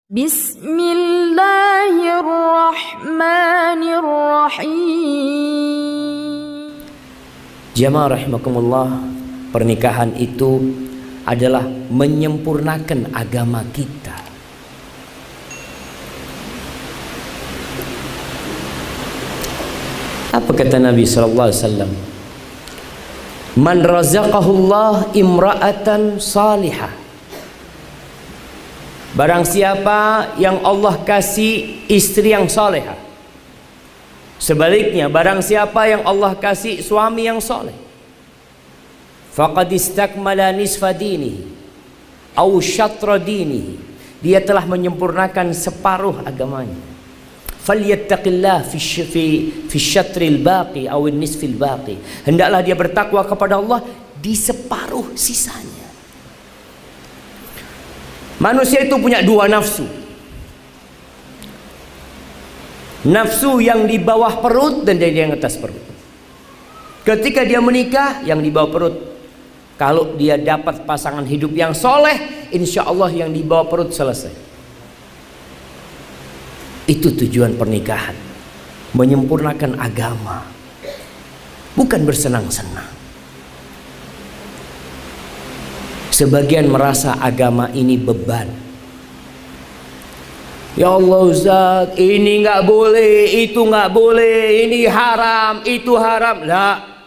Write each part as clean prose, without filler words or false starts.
Bismillahirrahmanirrahim. Jamaah rahimakumullah, pernikahan itu adalah menyempurnakan agama kita. Apa kata Nabi sallallahu alaihi wasallam? Man razaqahullah imra'atan salihah. Barang siapa yang Allah kasih istri yang salehah. Sebaliknya, barang siapa yang Allah kasih suami yang saleh, faqad istakmala nisfa dinihi aw syatra dinihi. Dia telah menyempurnakan separuh agamanya. Falyattaqillah fi syatril baqi aw nisfil baqi. Hendaklah dia bertakwa kepada Allah di separuh sisanya. Manusia itu punya dua nafsu. Nafsu yang di bawah perut dan yang atas perut. Ketika dia menikah, yang di bawah perut, kalau dia dapat pasangan hidup yang soleh, insya Allah yang di bawah perut selesai. Itu tujuan pernikahan, menyempurnakan agama, bukan bersenang-senang. Sebagian merasa agama ini beban. Ya Allah Ustaz, ini nggak boleh, itu nggak boleh, ini haram, itu haram. Lah,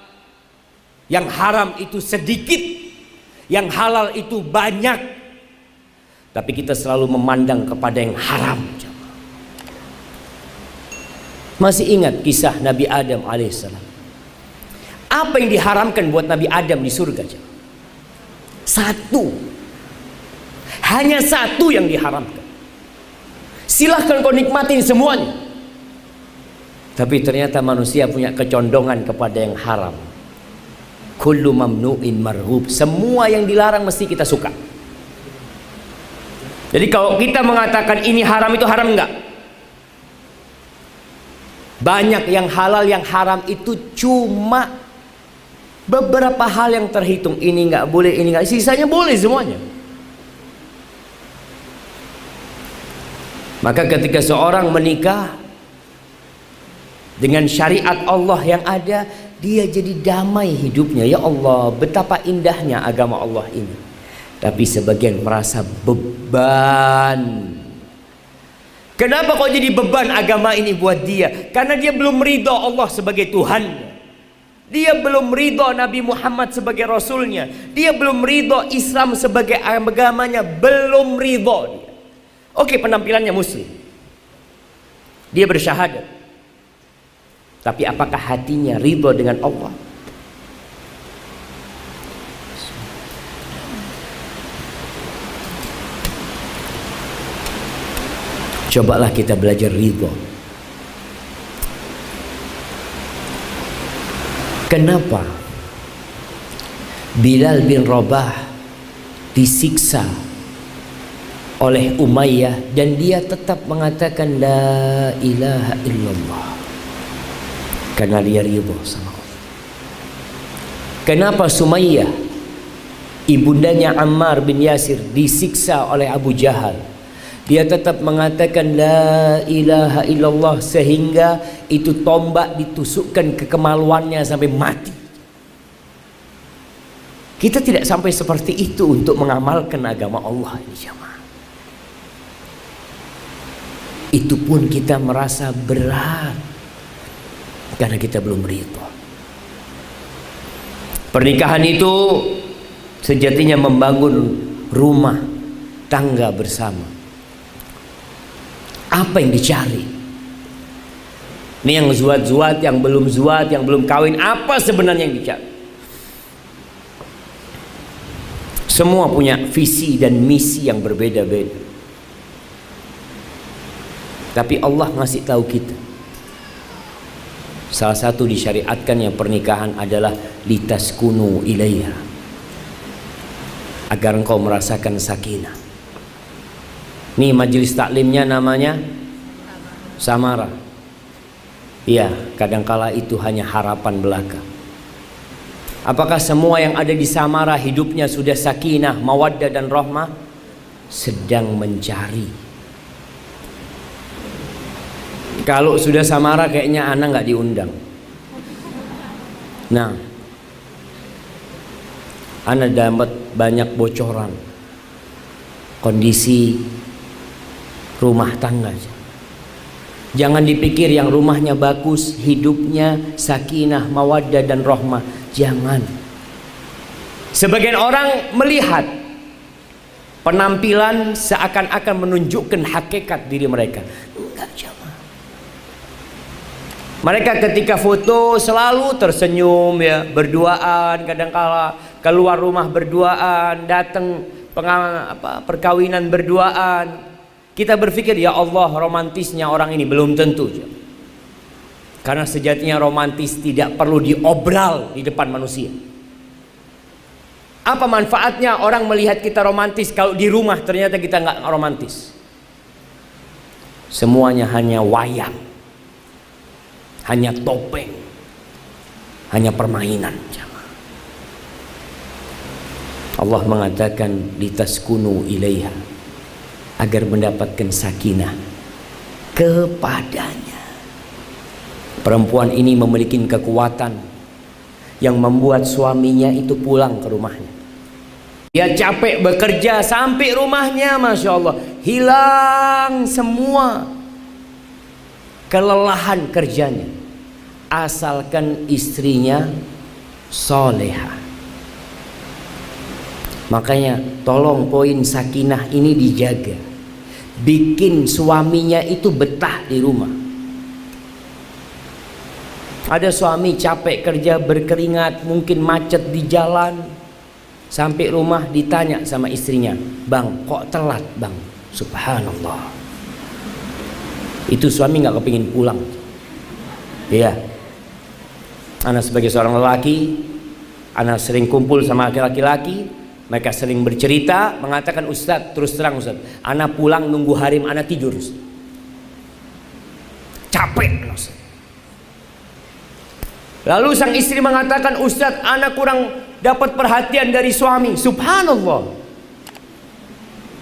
yang haram itu sedikit, yang halal itu banyak. Tapi kita selalu memandang kepada yang haram. Masih ingat kisah Nabi Adam alaihissalam? Apa yang diharamkan buat Nabi Adam di surga? Satu, hanya satu yang diharamkan. Silahkan kau nikmatin semuanya. Tapi ternyata manusia punya kecondongan kepada yang haram. Kullu mamnu'in marhub. Semua yang dilarang mesti kita suka. Jadi kalau kita mengatakan ini haram, itu haram enggak? Banyak yang halal, yang haram itu cuma beberapa hal yang terhitung. Ini nggak boleh, ini nggak, sisanya boleh semuanya. Maka ketika seorang menikah dengan syariat Allah yang ada, dia jadi damai hidupnya. Ya Allah, betapa indahnya agama Allah ini. Tapi sebagian merasa beban. Kenapa kok jadi beban agama ini buat dia? Karena dia belum ridho Allah sebagai Tuhan. Dia belum ridho Nabi Muhammad sebagai Rasulnya. Dia belum ridho Islam sebagai agamanya. Belum ridho dia. Oke, penampilannya muslim, dia bersyahadat, tapi apakah hatinya ridho dengan Allah? Cobalah kita belajar ridho. Kenapa Bilal bin Rabah disiksa oleh Umayyah dan dia tetap mengatakan la ilaha illallah? Karena dia ridho sama Allah. Kenapa Sumayyah, ibundanya Ammar bin Yasir, disiksa oleh Abu Jahal? Dia tetap mengatakan la ilaha illallah, sehingga itu tombak ditusukkan ke kemaluannya sampai mati. Kita tidak sampai seperti itu untuk mengamalkan agama Allah ini, jemaah. Itu pun kita merasa berat karena kita belum ridho. Pernikahan itu sejatinya membangun rumah tangga bersama. Apa yang dicari? Ini yang zuat-zuat, yang belum zuat, yang belum kawin, apa sebenarnya yang dicari? Semua punya visi dan misi yang berbeda-beda. Tapi Allah ngasih tahu kita, salah satu disyariatkannya pernikahan adalah litaskunu ilaiha, agar engkau merasakan sakinah. Nih majelis taklimnya namanya Samara. Iya, kadangkala itu hanya harapan belaka. Apakah semua yang ada di Samara hidupnya sudah sakinah, mawaddah dan rahmah? Sedang mencari. Kalau sudah samara kayaknya anak nggak diundang. Nah, anak dapat banyak bocoran kondisi rumah tangga. Jangan dipikir yang rumahnya bagus, hidupnya sakinah, mawaddah dan rahmah. Jangan. Sebagian orang melihat penampilan seakan-akan menunjukkan hakikat diri mereka. Enggak, jamaah. Mereka ketika foto selalu tersenyum ya, berduaan, kadangkala keluar rumah berduaan, datang perkawinan berduaan. Kita berpikir, ya Allah, romantisnya orang ini. Belum tentu. Karena sejatinya romantis tidak perlu diobral di depan manusia. Apa manfaatnya orang melihat kita romantis kalau di rumah ternyata kita nggak romantis? Semuanya hanya wayang, hanya topeng, hanya permainan. Allah mengatakan litaskunu ilaiha, agar mendapatkan sakinah kepadanya. Perempuan ini memiliki kekuatan yang membuat suaminya itu pulang ke rumahnya. Dia capek bekerja sampai rumahnya, Masya Allah, hilang semua kelelahan kerjanya, asalkan istrinya solehah. Makanya tolong poin sakinah ini dijaga. Bikin suaminya itu betah di rumah. Ada suami capek kerja berkeringat, mungkin macet di jalan, sampai rumah ditanya sama istrinya, "Bang, kok telat bang?" Subhanallah. Itu suami nggak kepingin pulang. Iya. Anak sebagai seorang lelaki, anak sering kumpul sama laki-laki. Mereka sering bercerita, mengatakan, "Ustadz, terus terang Ustadz, anak pulang nunggu harim anak tidur, Ustadz. Capek Ustadz." Lalu sang istri mengatakan, "Ustadz, anak kurang dapat perhatian dari suami." Subhanallah.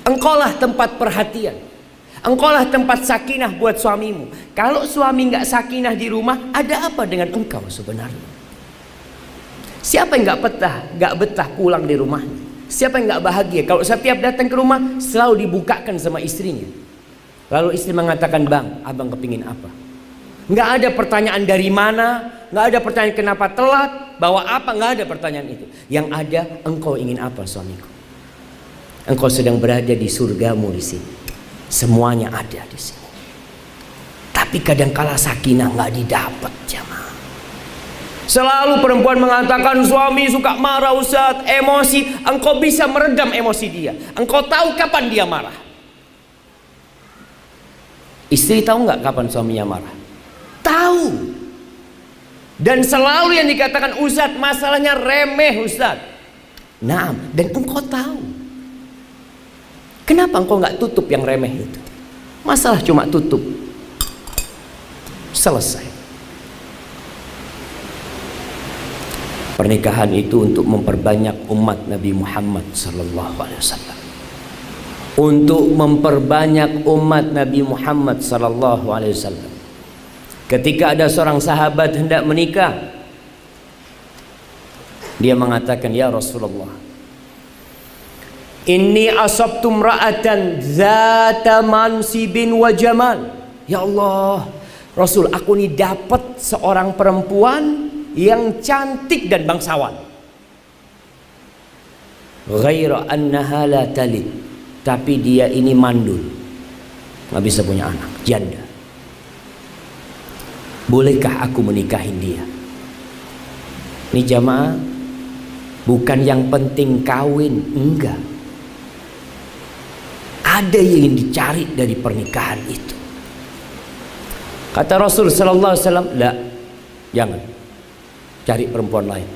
Engkaulah tempat perhatian, engkaulah tempat sakinah buat suamimu. Kalau suami nggak sakinah di rumah, ada apa dengan engkau sebenarnya? Siapa yang nggak betah pulang di rumahnya? Siapa yang nggak bahagia kalau setiap datang ke rumah selalu dibukakan sama istrinya? Lalu istri mengatakan, "Bang, abang kepingin apa?" Nggak ada pertanyaan dari mana, nggak ada pertanyaan kenapa telat, bawa apa, nggak ada pertanyaan itu. Yang ada, engkau ingin apa suamiku? Engkau sedang berada di surgamu di sini. Semuanya ada di sini. Tapi kadangkala sakinah nggak didapat, jamaah. Selalu perempuan mengatakan, "Suami suka marah Ustaz, emosi." Engkau bisa meredam emosi dia. Engkau tahu kapan dia marah. Istri tahu nggak kapan suaminya marah? Tahu. Dan selalu yang dikatakan, "Ustaz, masalahnya remeh Ustaz." Nah, dan engkau tahu. Kenapa engkau nggak tutup yang remeh itu? Masalah cuma tutup, selesai. Pernikahan itu untuk memperbanyak umat Nabi Muhammad sallallahu alaihi wasallam. Untuk memperbanyak umat Nabi Muhammad sallallahu alaihi wasallam. Ketika ada seorang sahabat hendak menikah, dia mengatakan, "Ya Rasulullah, inni asabtu imra'atan zata mansibin wa jamal." Ya Allah, Rasul, aku ini dapat seorang perempuan yang cantik dan bangsawan. Ghaira annaha la talid, tapi dia ini mandul, nggak bisa punya anak, janda. Bolehkah aku menikahin dia? Ini jamaah, bukan yang penting kawin, enggak. Ada yang dicari dari pernikahan itu. Kata Rasul sallallahu alaihi wasallam, "La, jangan. Cari perempuan lain."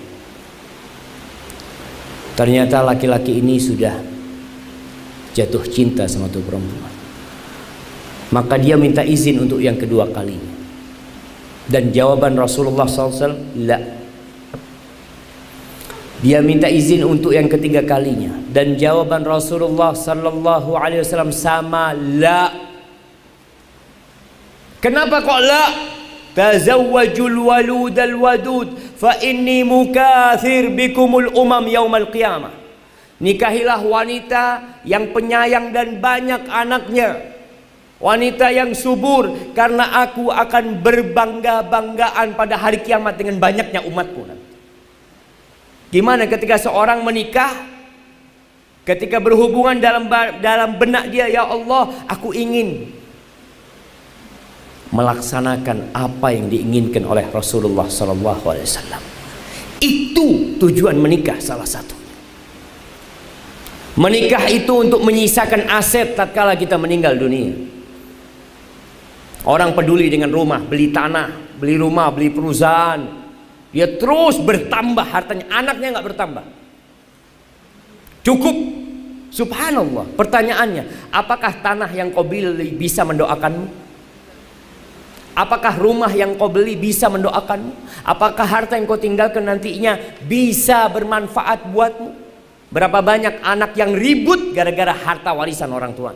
Ternyata laki-laki ini sudah jatuh cinta sama tuh perempuan. Maka dia minta izin untuk yang kedua kalinya. Dan jawaban Rasulullah SAW, la. Dia minta izin untuk yang ketiga kalinya. Dan jawaban Rasulullah SAW sama, la. Kenapa kok la? Tazawwajul waludal wadud fa inni mukathir bikumul umam yaumal qiyamah. Nikahilah wanita yang penyayang dan banyak anaknya, wanita yang subur, karena aku akan berbangga-banggaan pada hari kiamat dengan banyaknya umatku. Gimana ketika seorang menikah, ketika berhubungan dalam benak dia, ya Allah, aku ingin melaksanakan apa yang diinginkan oleh Rasulullah SAW. Itu tujuan menikah salah satu. Menikah itu untuk menyisakan aset tatkala kita meninggal dunia. Orang peduli dengan rumah, beli tanah, beli rumah, beli perusahaan. Dia terus bertambah hartanya, anaknya nggak bertambah. Cukup. Subhanallah. Pertanyaannya, apakah tanah yang kau beli bisa mendoakanmu? Apakah rumah yang kau beli bisa mendoakanmu? Apakah harta yang kau tinggalkan nantinya bisa bermanfaat buatmu? Berapa banyak anak yang ribut gara-gara harta warisan orang tua.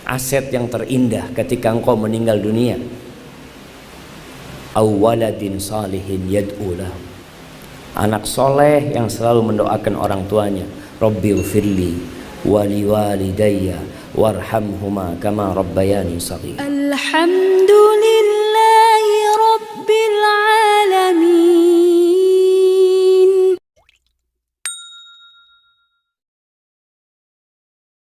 Aset yang terindah ketika engkau meninggal dunia, awaladin salihin yad'u lahu, anak soleh yang selalu mendoakan orang tuanya. Rabbighfirli wa liwalidayya warhamhuma kama rabbayani shaghira. Alhamdulillah.